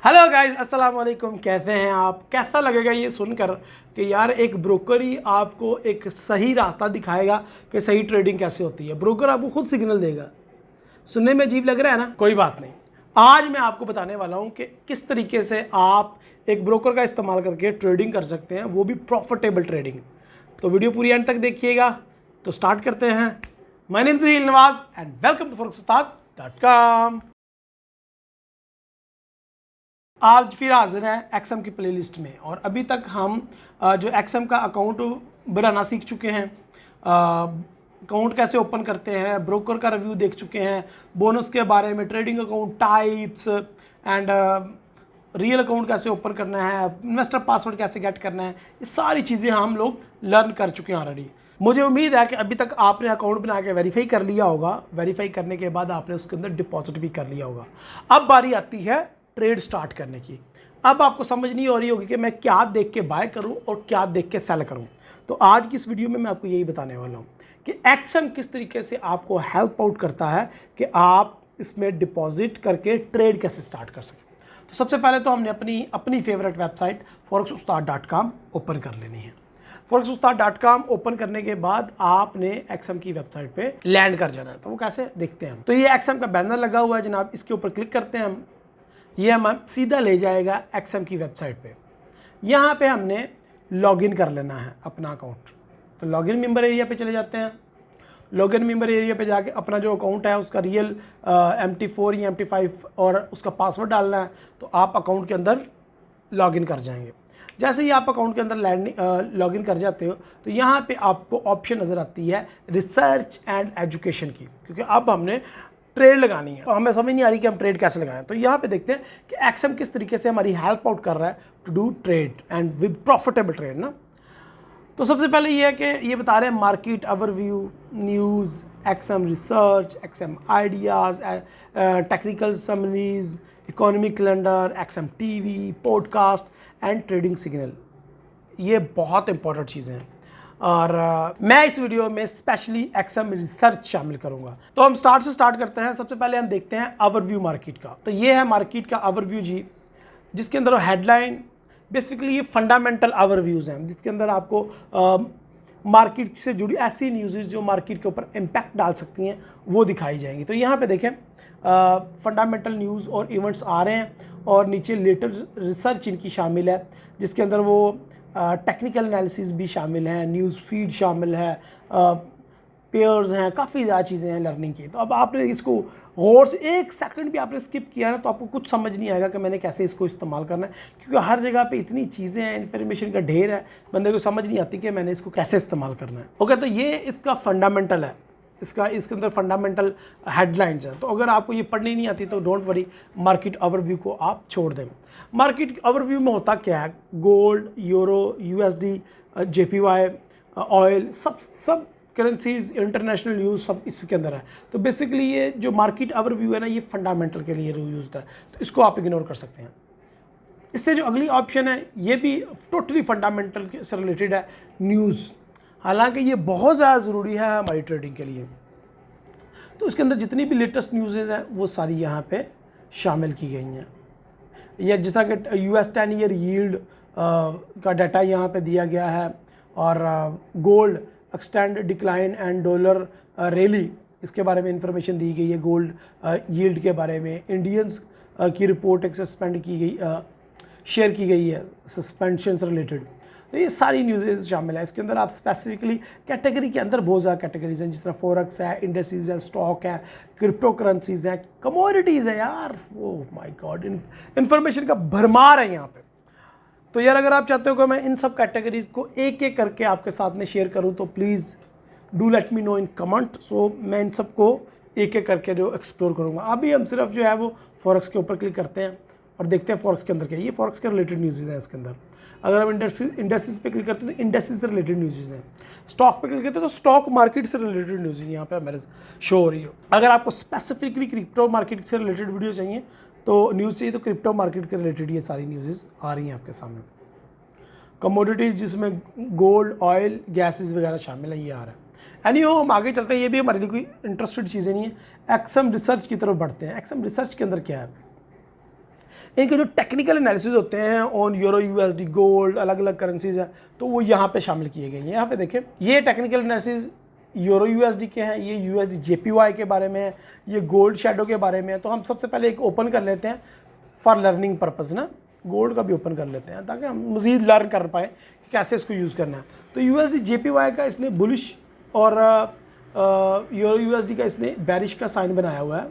Hello guys, अस्सलाम वालेकुम। कैसे हैं आप? कैसा लगेगा ये सुनकर कि यार एक ब्रोकर ही आपको एक सही रास्ता दिखाएगा कि सही ट्रेडिंग कैसे होती है। ब्रोकर आपको खुद सिग्नल देगा। सुनने में अजीब लग रहा है ना? कोई बात नहीं, आज मैं आपको बताने वाला हूं कि किस तरीके से आप एक ब्रोकर का इस्तेमाल करके ट्रेडिंग कर सकते हैं, वो भी प्रॉफिटेबल ट्रेडिंग। तो वीडियो पूरी एंड तक देखिएगा। तो स्टार्ट करते हैं। My name is Nawaz and welcome to forex-ustad.com। आज फिर हाजिर है एक्सएम की प्लेलिस्ट में। और अभी तक हम जो एक्सएम का अकाउंट बनाना सीख चुके हैं, अकाउंट कैसे ओपन करते हैं, ब्रोकर का रिव्यू देख चुके हैं, बोनस के बारे में, trading account types and real account कैसे ओपन करना है, इन्वेस्टर पासवर्ड कैसे गेट करना है, ये सारी चीज़ें हम लोग लर्न कर चुके हैं ऑलरेडी। मुझे उम्मीद है कि अभी तक आपने अकाउंट बना के वेरीफाई कर लिया होगा। वेरीफाई करने के बाद आपने उसके अंदर डिपॉजिट भी कर लिया होगा। अब बारी आती है ट्रेड स्टार्ट करने की। अब आपको समझ नहीं हो रही होगी कि मैं क्या देख के बाय करूं और क्या देख के सेल करूं। तो आज की इस वीडियो में मैं आपको यही बताने वाला हूं कि एक्सएम किस तरीके से आपको हेल्प आउट करता है कि आप इसमें डिपॉजिट करके ट्रेड कैसे स्टार्ट कर सकें। तो सबसे पहले तो हमने अपनी फेवरेट वेबसाइट forex-ustad.com ओपन कर लेनी है। forex-ustad.com ओपन करने के बाद आपने एक्सएम की वेबसाइट पे लैंड कर जाना है। तो वो कैसे देखते हैं हम। तो ये एक्सएम का बैनर लगा हुआ है जनाब, इसके ऊपर क्लिक करते हैं हम। ये हमें सीधा ले जाएगा एक्सएम की वेबसाइट पे। यहाँ पे हमने लॉगिन कर लेना है अपना अकाउंट। तो लॉगिन मेंबर एरिया पे चले जाते हैं। लॉगिन मेंबर एरिया पे जाके अपना जो अकाउंट है उसका रियल MT4 या MT5 और उसका पासवर्ड डालना है। तो आप अकाउंट के अंदर लॉगिन कर जाएंगे। जैसे ही आप अकाउंट के अंदर लॉगिन कर जाते हो तो यहाँ पे आपको ऑप्शन नज़र आती है रिसर्च एंड एजुकेशन की, क्योंकि अब हमने ट्रेड लगानी है। तो हमें समझ नहीं आ रही कि हम ट्रेड कैसे लगाएं। तो यहाँ पे देखते हैं कि एक्सएम किस तरीके से हमारी हेल्प आउट कर रहा है to do trade and with profitable trade ना। तो सबसे पहले ये है कि ये बता रहे हैं market overview, news, XM research, XM ideas, technical summaries, economic calendar, XM TV, podcast and trading signal. ये बहुत इंपॉर्टेंट चीज़ें हैं और मैं इस वीडियो में स्पेशली एक्सएम रिसर्च शामिल करूंगा। तो हम स्टार्ट करते हैं। सबसे पहले हम देखते हैं ओवरव्यू मार्केट का। तो ये है मार्केट का ओवरव्यू जी, जिसके अंदर हेडलाइन, बेसिकली ये फंडामेंटल ओवरव्यूज़ हैं जिसके अंदर आपको मार्केट से जुड़ी ऐसी न्यूज़ जो मार्केट के ऊपर इम्पैक्ट डाल सकती हैं वो दिखाई जाएंगी। तो यहाँ पे देखें फंडामेंटल न्यूज़ और इवेंट्स आ रहे हैं और नीचे लेटेस्ट रिसर्च इनकी शामिल है जिसके अंदर वो टेक्निकल एनालिसिस भी शामिल हैं, न्यूज़ फीड शामिल है, पेयर्स हैं, काफ़ी ज़्यादा चीज़ें हैं लर्निंग की। तो अब आपने इसको गौर से एक सेकंड भी आपने स्किप किया ना तो आपको कुछ समझ नहीं आएगा कि मैंने कैसे इसको इस्तेमाल करना है, क्योंकि हर जगह पे इतनी चीज़ें हैं, इन्फॉर्मेशन का ढेर है, बंदे को समझ नहीं आती कि मैंने इसको कैसे इस्तेमाल करना है। ओके, तो ये इसका फंडामेंटल है, इसके अंदर फंडामेंटल हेडलाइंस हैं। तो अगर आपको ये पढ़नी नहीं आती तो डोंट वरी, मार्केट ओवरव्यू को आप छोड़ दें। मार्केट ओवरव्यू में होता क्या है, gold, euro, USD, JPY, oil, सब करेंसीज, इंटरनेशनल न्यूज़ सब इसके अंदर है। तो बेसिकली ये जो मार्केट ओवरव्यू है ना, ये फंडामेंटल के लिए यूज होता है, तो इसको आप इग्नोर कर सकते हैं। इससे जो अगली ऑप्शन है ये भी टोटली फंडामेंटल से रिलेटेड है, न्यूज़। हालांकि ये बहुत ज़्यादा ज़रूरी है हमारी ट्रेडिंग के लिए। तो इसके अंदर जितनी भी लेटेस्ट न्यूज़ हैं वो सारी यहाँ पे शामिल की गई हैं। या जिस तरह के US 10 ईयर यील्ड का डाटा यहाँ पे दिया गया है, और gold extend decline and dollar rally, इसके बारे में इंफॉर्मेशन दी गई है। गोल्ड यील्ड के बारे में इंडियंस की रिपोर्ट एक सस्पेंड की गई, शेयर की गई है सस्पेंशन से रिलेटेड। तो ये सारी न्यूज़ शामिल है। इसके अंदर आप स्पेसिफिकली कैटेगरी के अंदर बहुत ज़्यादा कैटेगरीज हैं, जिस तरह फॉरेक्स है, इंडस्ट्रीज है, स्टॉक है, क्रिप्टो करेंसीज हैं, कमोडिटीज़ है। यार ओह माय गॉड, इन्फॉर्मेशन का भरमार है यहाँ पे। तो यार अगर आप चाहते हो कि मैं इन सब कैटेगरीज को एक एक करके आपके साथ में शेयर करूँ तो please do let me know in comment. So मैं इन सबको एक एक करके जो एक्सप्लोर करूँगा। अभी हम सिर्फ जो है वो फॉरेक्स के ऊपर क्लिक करते हैं और देखते हैं फॉरेक्स के अंदर क्या है। ये फॉरेक्स के रिलेटेड न्यूज़ है इसके अंदर। अगर हम इंडस्ट्रीज पे क्लिक करते हैं तो इंडस्ट्रीज से रिलेटेड न्यूज़ हैं। स्टॉक पे क्लिक करते हैं तो स्टॉक मार्केट से रिलेटेड न्यूज़ यहाँ पे मेरे शो हो रही हो। अगर आपको स्पेसिफिकली क्रिप्टो मार्केट से रिलेटेड वीडियो चाहिए तो न्यूज़ चाहिए तो क्रिप्टो मार्केट के रिलेटेड ये सारी न्यूज़ आ रही हैं आपके सामने। कमोडिटीज़ जिसमें गोल्ड, ऑयल, गैसेस वगैरह शामिल है, ये आ रहा है। एनी हो, हम आगे चलते हैं। ये भी हमारे लिए कोई इंटरेस्टेड चीज़ें नहीं है। एक्सएम रिसर्च की तरफ बढ़ते हैं। एक्सएम रिसर्च के अंदर क्या है? इनके जो टेक्निकल एनालिसिस होते हैं ऑन यूरो यूएसडी गोल्ड अलग अलग करेंसीज हैं तो वो यहाँ पे शामिल किए गए हैं। यहाँ पे देखें ये टेक्निकल एनालिसिस यूरो यूएसडी के हैं, ये यूएसडी जेपीवाई के बारे में है, ये गोल्ड शैडो के बारे में है। तो हम सबसे पहले एक ओपन कर लेते हैं फॉर लर्निंग पर्पज़ ना, गोल्ड का भी ओपन कर लेते हैं ताकि हम मज़ीद लर्न कर पाएँ कि कैसे इसको यूज़ करना है। तो यूएसडी जेपीवाई का इसने बुलिश और यूरो यूएसडी का इसने बैरिश का साइन बनाया हुआ है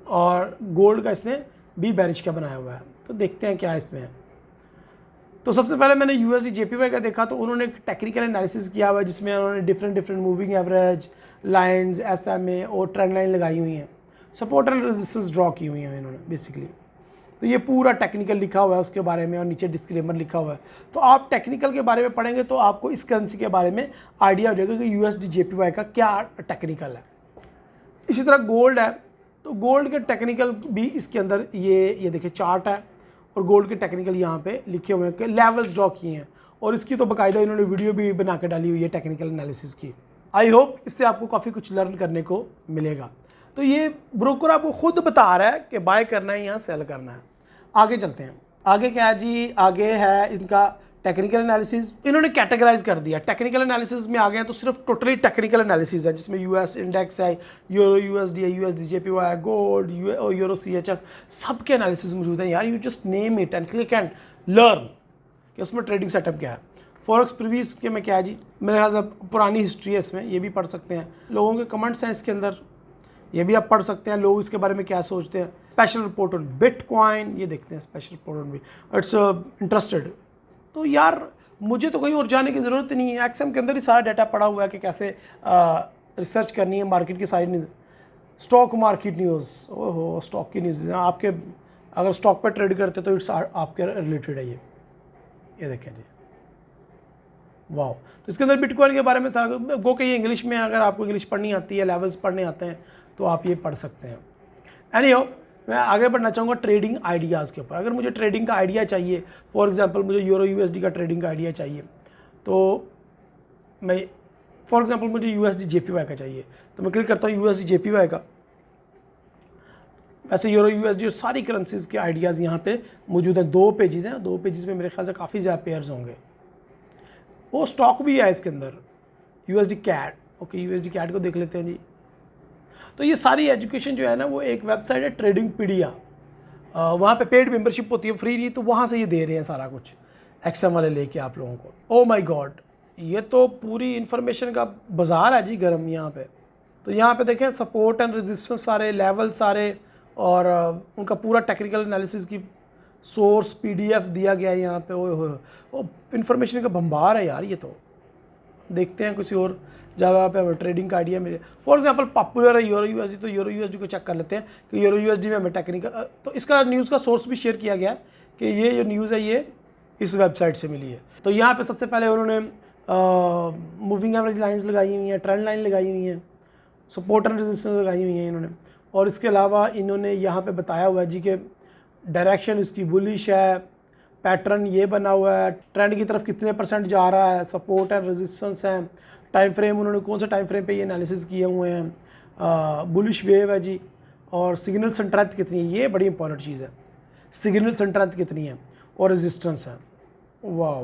और गोल्ड का इसने भी बैरिश का बनाया हुआ है। तो देखते हैं क्या इसमें है। तो सबसे पहले मैंने यूएसडी जेपीवाई का देखा तो उन्होंने एक टेक्निकल एनालिसिस किया हुआ है जिसमें उन्होंने different moving average lines SMA और ट्रेंड लाइन लगाई हुई हैं, सपोर्ट एंड रेजिस्टेंस ड्रॉ की हुई हैं इन्होंने बेसिकली। तो ये पूरा टेक्निकल लिखा हुआ है उसके बारे में और नीचे डिस्क्लेमर लिखा हुआ है। तो आप टेक्निकल के बारे में पढ़ेंगे तो आपको इस करेंसी के बारे में आइडिया हो जाएगा कि यूएसडी जेपीवाई का क्या टेक्निकल है। इसी तरह गोल्ड है तो गोल्ड के टेक्निकल भी इसके अंदर ये देखिए चार्ट है और गोल्ड के टेक्निकल यहाँ पे लिखे हुए हैं कि लेवल्स ड्रॉ किए हैं और इसकी तो बाकायदा इन्होंने वीडियो भी बना के डाली हुई है टेक्निकल एनालिसिस की। आई होप इससे आपको काफ़ी कुछ लर्न करने को मिलेगा। तो ये ब्रोकर आपको खुद बता रहा है कि बाय करना है या सेल करना है। आगे चलते हैं, आगे क्या है जी, आगे है इनका टेक्निकल एनालिसिस। इन्होंने कैटेगराइज कर दिया, टेक्निकल एनालिसिस में आ गए हैं तो सिर्फ टोटली टेक्निकल एनालिसिस है जिसमें यूएस इंडेक्स है, यूरो यूएसडी है, USD JPY, gold, euro CHF, सबके एनालिसिस मौजूद है यार। You just name it and click and learn कि उसमें ट्रेडिंग सेटअप क्या है। फॉरेक्स प्रीवियस के में क्या है जी, मेरे ख्याल से पुरानी हिस्ट्री है इसमें, ये भी पढ़ सकते हैं। लोगों के कमेंट्स हैं इसके अंदर, ये भी आप पढ़ सकते हैं, लोग इसके बारे में क्या सोचते हैं। स्पेशल रिपोर्ट ऑन बिटकॉइन, ये देखते हैं special report on it's interested. तो यार मुझे तो कहीं और जाने की ज़रूरत नहीं है, एक्सएम के अंदर ही सारा डाटा पड़ा हुआ है कि कैसे रिसर्च करनी है मार्केट की सारी न्यूज़। स्टॉक मार्केट न्यूज़, ओहो स्टॉक की न्यूज़ आपके अगर स्टॉक पर ट्रेड करते तो इट्स आपके रिलेटेड है ये देखें जी, वाह। तो इसके अंदर बिटकॉइन के बारे में सारा गो के ये इंग्लिश में, अगर आपको इंग्लिश पढ़नी आती है, लेवल्स पढ़ने आते हैं तो आप ये पढ़ सकते हैं। एनीहो मैं आगे बढ़ना चाहूँगा ट्रेडिंग आइडियाज़ के ऊपर। अगर मुझे ट्रेडिंग का आइडिया चाहिए, फॉर एग्जांपल मुझे यूरो यूएसडी का ट्रेडिंग का आइडिया चाहिए तो मैं फॉर एग्जांपल मुझे यूएसडी जेपीवाई का चाहिए तो मैं क्लिक करता हूँ यूएसडी जेपीवाई का। वैसे यूरो यूएसडी और सारी करेंसीज़ के आइडियाज़ यहाँ पे मौजूद हैं। 2 पेजेस हैं, 2 पेजेस में मेरे ख्याल से काफ़ी ज़्यादा पेयर्स होंगे। वो स्टॉक भी है इसके अंदर, USD CAD. Okay USD CAD को देख लेते हैं जी। तो ये सारी एजुकेशन जो है ना वो एक वेबसाइट है ट्रेडिंग पीडिया, वहाँ पे पेड मेंबरशिप होती है, फ्री नहीं, तो वहाँ से ये दे रहे हैं सारा कुछ एक्सएम वाले लेके आप लोगों को। ओ माय गॉड, ये तो पूरी इन्फॉर्मेशन का बाजार है जी गर्म यहाँ पे। तो यहाँ पे देखें सपोर्ट एंड रेजिस्टेंस सारे, लेवल सारे और उनका पूरा टेक्निकल एनालिसिस की सोर्स PDF दिया गया है यहाँ पे। ओ इन्फॉर्मेशन का भंबार है यार ये तो। देखते हैं किसी और जगह पे हमें ट्रेडिंग का आइडिया मिले। फॉर एग्जांपल पॉपुलर है यूरो यूएसडी, तो यूरो यूएसडी को चेक कर लेते हैं कि यूरो यूएसडी में हमें टेक्निकल, तो इसका न्यूज़ का सोर्स भी शेयर किया गया है कि ये जो न्यूज़ है ये इस वेबसाइट से मिली है। तो यहाँ पे सबसे पहले उन्होंने मूविंग एवरेज लाइन्स लगाई हुई हैं, ट्रेंड लाइन लगाई हुई हैं, सपोर्ट एंड रेजिस्टेंस लगाई हुई हैं इन्होंने। और इसके अलावा इन्होंने यहाँ पर बताया हुआ है जी कि डायरेक्शन इसकी बुलिश है, पैटर्न ये बना हुआ है, ट्रेंड की तरफ कितने % जा रहा है, सपोर्ट एंड रेजिस्टेंस हैं, टाइम फ्रेम उन्होंने कौन सा टाइम फ्रेम पे ये एनालिसिस किए हुए हैं, बुलिश वेव है जी, और सिग्नल स्ट्रेंथ कितनी है, ये बड़ी इंपॉर्टेंट चीज़ है, सिग्नल स्ट्रेंथ कितनी है और रेजिस्टेंस है। वाह,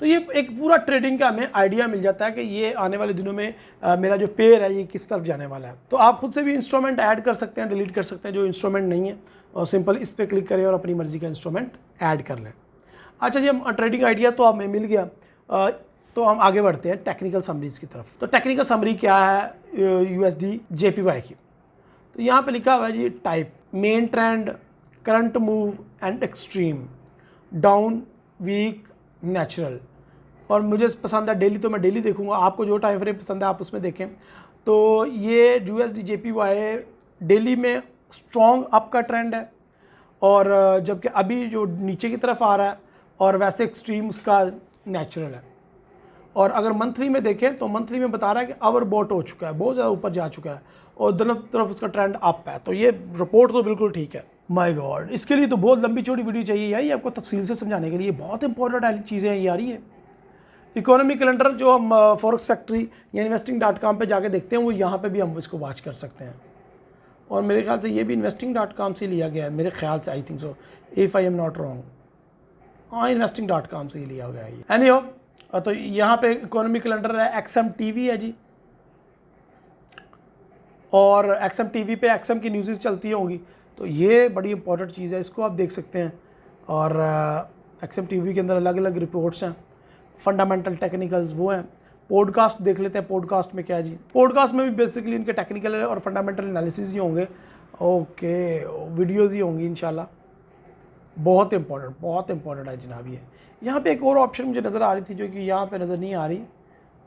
तो ये एक पूरा ट्रेडिंग का हमें आइडिया मिल जाता है कि ये आने वाले दिनों में मेरा जो पेयर है ये किस तरफ जाने वाला है। तो आप खुद से भी इंस्ट्रूमेंट ऐड कर सकते हैं, डिलीट कर सकते हैं जो इंस्ट्रूमेंट नहीं है, और सिंपल इस पर क्लिक करें और अपनी मर्ज़ी का इंस्ट्रूमेंट ऐड कर लें। अच्छा जी, हम ट्रेडिंग आइडिया तो हमें मिल गया, तो हम आगे बढ़ते हैं टेक्निकल समरीज की तरफ। तो टेक्निकल समरी क्या है यूएसडी जेपीवाई की, तो यहाँ पे लिखा हुआ है जी type, main trend, current move and extreme, down, weak, natural. और मुझे पसंद है डेली, तो मैं डेली देखूंगा, आपको जो टाइम फ्रेम पसंद है आप उसमें देखें। तो ये यूएसडी जेपीवाई डेली में स्ट्रॉन्ग अप का ट्रेंड है, और जबकि अभी जो नीचे की तरफ आ रहा है, और वैसे एक्सट्रीम उसका नेचुरल है। और अगर मंथली में देखें तो मंथली में बता रहा है कि ओवरबॉट हो चुका है, बहुत ज़्यादा ऊपर जा चुका है, और दोनों तरफ उसका ट्रेंड अप है। तो ये रिपोर्ट तो बिल्कुल ठीक है। माय गॉड, इसके लिए तो बहुत लंबी चौड़ी वीडियो चाहिए यार, ये आपको तफसील से समझाने के लिए बहुत इंपॉर्टेंट चीज़ें हैं यार। ये इकोनॉमी कैलेंडर जो हम फॉरेक्स फैक्ट्री या investing.com पे जाके देखते हैं, वो यहाँ पे भी हम इसको वॉच कर सकते हैं। और मेरे ख्याल से ये भी investing.com से लिया गया है, मेरे ख्याल से, I think so, if I am not wrong. हाँ, investing.com से ही लिया गया है ये। एनीहो, तो यहाँ पे इकोनॉमी कैलेंडर है, XM TV है जी, और XM TV पे XM की न्यूज़ चलती होंगी, तो ये बड़ी इंपॉर्टेंट चीज़ है, इसको आप देख सकते हैं। और XM TV के अंदर अलग अलग रिपोर्ट्स हैं, फंडामेंटल टेक्निकल्स वो हैं। पॉडकास्ट देख लेते हैं, पॉडकास्ट में क्या है जी। पॉडकास्ट में भी बेसिकली इनके टेक्निकल और फंडामेंटल एनालिसिस ही होंगे, ओके, वीडियोज़ ही होंगी इंशाल्लाह। बहुत इंपॉर्टेंट है जनाब ये। यहाँ पे एक और ऑप्शन मुझे नज़र आ रही थी जो कि यहाँ पे नज़र नहीं आ रही,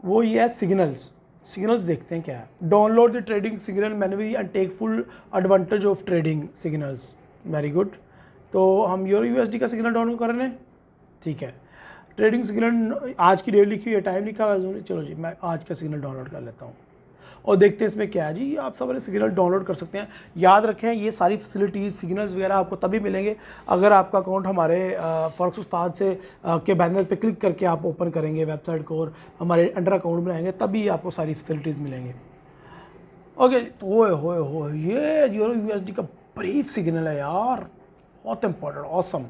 वो ये है सिग्नल्स देखते हैं क्या है। Download the trading signal manually and take full advantage of trading signals. Very good. तो हम EURUSD का सिग्नल डाउनलोड कर रहे हैं, ठीक है। ट्रेडिंग सिग्नल, आज की डेट लिखी हुई है, टाइम लिखा हुआ है, चलो जी मैं आज का सिग्नल डाउनलोड कर लेता हूँ और देखते हैं इसमें क्या है जी। आप सब वाले सिग्नल डाउनलोड कर सकते हैं। याद रखें, ये सारी फैसिलिटीज़, सिग्नल्स वगैरह आपको तभी मिलेंगे अगर आपका अकाउंट हमारे फॉरेक्स उस्ताद से के बैनर पे क्लिक करके आप ओपन करेंगे वेबसाइट को और हमारे अंडर अकाउंट बनाएंगे, तभी आपको सारी फैसिलिटीज़ मिलेंगे। ओके, तो ये EURUSD का ब्रीफ सिग्नल है यार, बहुत इंपॉर्टेंट, ऑसम।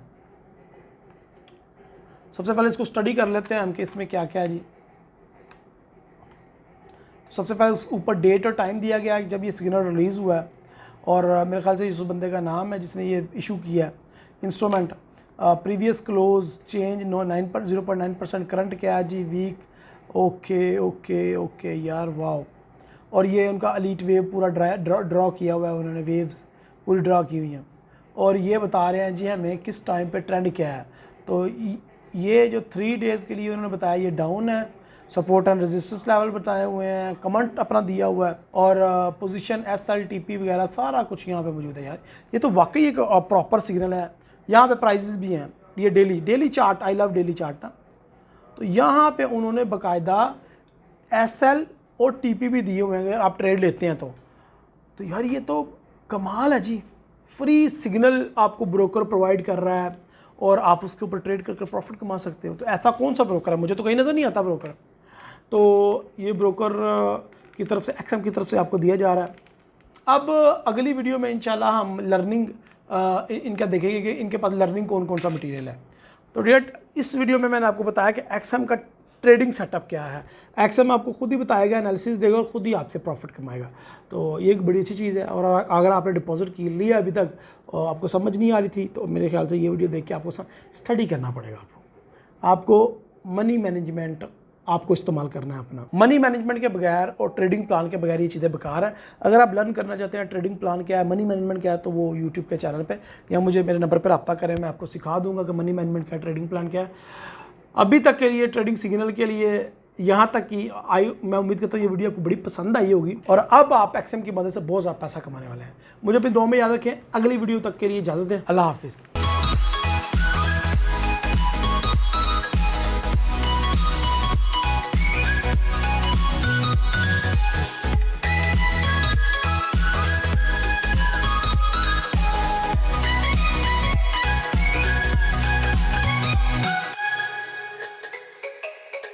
सबसे पहले इसको स्टडी कर लेते हैं हम कि इसमें क्या क्या है जी। सबसे पहले ऊपर डेट और टाइम दिया गया है जब ये सिग्नल रिलीज़ हुआ है, और मेरे ख्याल से इस बंदे का नाम है जिसने ये इशू किया है। Instrument previous close change 0.9%, current क्या है जी, वीक, ओके यार, वाओ। और ये उनका एलीट वेव पूरा ड्रॉ किया हुआ है उन्होंने, वेव्स पूरी ड्रॉ की हुई हैं, और ये बता रहे हैं जी हमें किस टाइम पे ट्रेंड क्या है। तो ये जो 3 डेज़ के लिए उन्होंने बताया ये डाउन है, सपोर्ट एंड रेजिस्टेंस लेवल बताए हुए हैं, कमेंट अपना दिया हुआ है, और पोजीशन SLTP वगैरह सारा कुछ यहाँ पे मौजूद है यार। ये तो वाकई एक प्रॉपर सिग्नल है। यहाँ पे प्राइजेस भी हैं, ये daily chart, I love daily chart ना। तो यहाँ पे उन्होंने बाकायदा SL और TP भी दिए हुए हैं अगर आप ट्रेड लेते हैं तो यार ये तो कमाल है जी। फ्री सिग्नल आपको ब्रोकर प्रोवाइड कर रहा है और आप उसके ऊपर ट्रेड करके प्रॉफिट कमा सकते हो। तो ऐसा कौन सा ब्रोकर है, मुझे तो कहीं नज़र नहीं आता ब्रोकर। तो ये ब्रोकर की तरफ से, XM की तरफ से आपको दिया जा रहा है। अब अगली वीडियो में इंशाल्लाह हम लर्निंग इनका देखेंगे कि इनके पास लर्निंग कौन कौन सा मटीरियल है। तो डेट इस वीडियो में मैंने आपको बताया कि XM का ट्रेडिंग सेटअप क्या है। XM आपको खुद ही बताएगा, एनालिसिस देगा और ख़ुद ही आपसे प्रॉफिट कमाएगा। तो ये एक बड़ी अच्छी चीज़ है। और अगर आपने डिपॉजिट की लिया अभी तक और आपको समझ नहीं आ रही थी, तो मेरे ख्याल से ये वीडियो देख के आपको स्टडी करना पड़ेगा। आपको मनी मैनेजमेंट आपको इस्तेमाल करना है अपना। मनी मैनेजमेंट के बगैर और ट्रेडिंग प्लान के बगैर ये चीज़ें बेकार हैं। अगर आप लर्न करना चाहते हैं ट्रेडिंग प्लान क्या है, मनी मैनेजमेंट क्या है, तो वो यूट्यूब के चैनल पे या मुझे मेरे नंबर पर रब्ता करें, मैं आपको सिखा दूंगा कि मनी मैनेजमेंट क्या है, ट्रेडिंग प्लान क्या है। अभी तक के लिए ट्रेडिंग सिग्नल के लिए यहाँ तक कि मैं उम्मीद करता हूँ ये वीडियो आपको बड़ी पसंद आई होगी और अब आप XM की मदद से बहुत ज़्यादा पैसा कमाने वाले हैं। मुझे अपनी दुआ में याद रखें। अगली वीडियो तक के लिए इजाज़त दें। अल्लाह हाफिज़।